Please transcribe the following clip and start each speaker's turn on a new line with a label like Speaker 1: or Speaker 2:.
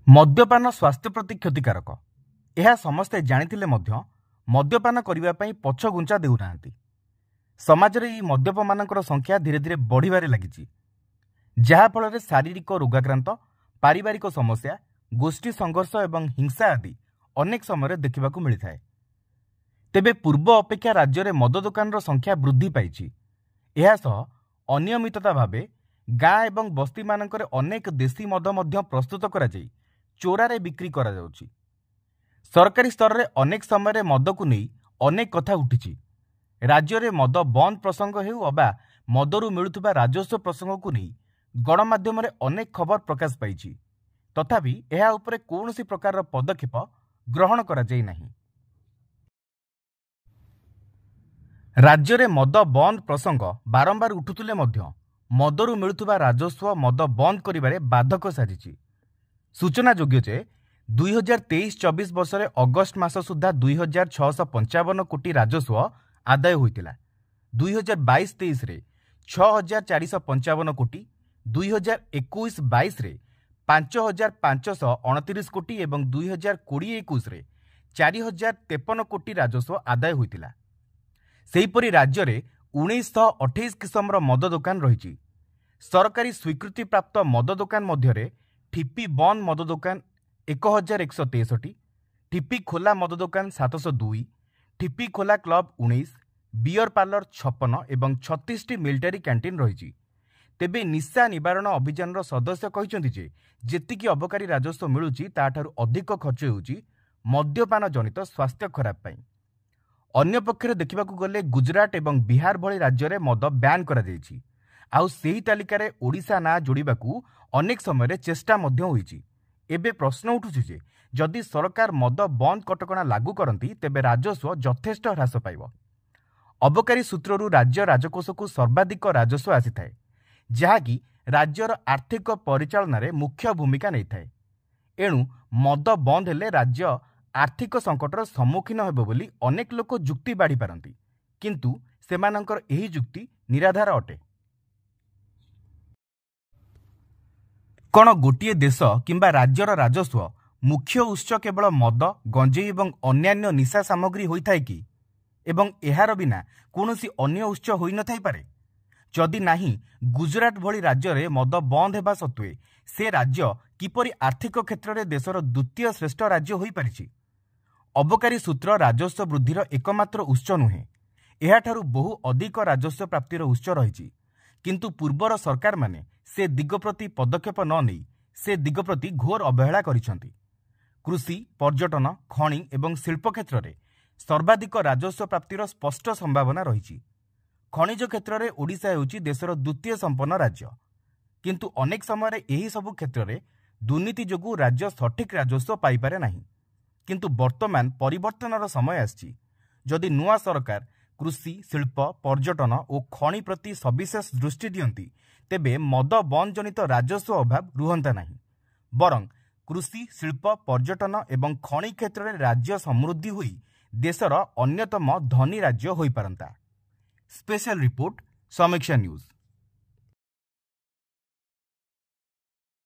Speaker 1: मद्यपान स्वास्थ्य प्रति क्षतिकारक यह समस्ते जानिथिले मध्य मद्यपान करने पछघुंचा देउना। समाज में मद्यप मानकर संख्या धीरे धीरे बढ़िबारे लगी, जहाँफल शारीरिक रोगाक्रांत, पारिवारिक समस्या, गोष्ठी संघर्ष एवं हिंसा आदि अनेक समय देखा मिलता है। तेबे पूर्व अपेक्षा राज्य में मद दुकान संख्या वृद्धि पाई। अनियमितता भाव गाँ एवं बस्ती मानक अनेक देशी मद प्रस्तुत करा जाई चोरारे बिक्री करा जाउची। सरकारी स्तर में अनेक समय मद को नहीं अनेक कथा उठी। राज्य में मद बंद प्रसंग हेउ अबा मदरू मिलुवा राजस्व प्रसंग को नहीं गणमाध्यम अनेक खबर प्रकाश पाई, तथापि यह उपरे कौनसी प्रकार पदक्षेप ग्रहण करा जाई नहीं। राज्य में मद बंद प्रसंग बारंबार उठुले मध्य मदरू मिलुवा राजस्व मद बंद करिबारे बाधक साजिछि। सूचना योग्य जे 2023-24 वर्ष में अगस्ट मास सुधा 2655 कोटी राजस्व आदाय होइतिला। 2022-23 रे 6455 कोटी, 2021-22 रे 5529 कोटी एवं 2020-21 रे 4053 कोटी राजस्व आदाय होइतिला। सेहीपरि राज्य में 1928 किस्मर मद दुकान रही। सरकारी स्वीकृति प्राप्त मद दुकान मध्य ठिपी बंद मद दुकान 1163, ठिपी खोला मद दुकान 702, ठिपी खोला क्लब 19, बियर पार्लर 56 एवं 36 मिलिटारी कैंटीन रही। तेबे निशा निवारण अभियान सदस्य कहते जे जेतिकी अबकारी राजस्व मिलुची ताठारु अधिक खर्च होउची मद्यपान जनित स्वास्थ्य खराब पाई। अन्य पक्षरे देखिबाकू गले गुजरात एवं बिहार भली राज्य में मद बैन करा जायछि। आउ सेही तालिका रे ओडिशा ना जोड़िबाकू अनेक समय चेष्टा मध्य होईछि। एबे प्रश्न उठुछि जे जदि सरकार मद बंद कटकणा लागू करती तेबे राजस्व यथेष्ट ह्रास पाइब। अबकारी सूत्ररू राज्य राजकोष को सर्वाधिक राजस्व आसीथाए, जहाँकि राज्यर आर्थिक परिचालन रे मुख्य भूमिका नहीं थाए। एणु मद बंद हेले राज्य आर्थिक संकटर सम्मुखीन हेब बोली अनेक लोक जुक्ति बाढ़ी पारती, किंतु सेमानंकर एही जुक्ति निराधार अटे। कौन गोटे देश किंबा राज्यर राजस्व मुख्य उत्स केवल मद, गंजेई एवं अन्यान्य निशा सामग्री होता है कि एवं एहार बिना कौनसी अन्य उत्स होई न थाई पारे? जदि नाही, गुजरात भली राज्य में मद बंद हेबा सत्वे से राज्य किपरि आर्थिक क्षेत्र में देशर द्वितीय श्रेष्ठ राज्य होई पारिछि? अबकारी सूत्र राजस्व वृद्धिर एकमात्र उत्स नुहे, एहाठारु बहु अधिक राजस्व प्राप्तिर उत्स रही। किंतु पूर्वर सरकार माने से दिग प्रति पदक्षेप न नहीं से दिग प्रति घोर अवहेला करिसेंति। कृषि, पर्यटन, खनि एवं शिल्प क्षेत्र में सर्वाधिक राजस्व प्राप्तिर स्पष्ट संभावना रही। खनिज क्षेत्र में ओडिशा हेउची देशर द्वितीय संपन्न राज्य, किंतु अनेक समय यही सबु क्षेत्र में दुर्नीति जोगु राज्य सठिक राजस्व पाइपारे नहीं। किंतु वर्तमान परिवर्तनर समय आछि। जदि नुआ सरकार कृषि, शिल्प, पर्यटन और खनि प्रति सविशेष दृष्टि दियंती तेबे मद बंद जनित राजस्व अभाव रुहंता नहीं, बरं कृषि, शिल्प, पर्यटन एवं खनि क्षेत्र में राज्य समृद्धि हुई देशर अन्यतम धनी राज्य होई पारंता। स्पेशल रिपोर्ट, समीक्षा न्यूज।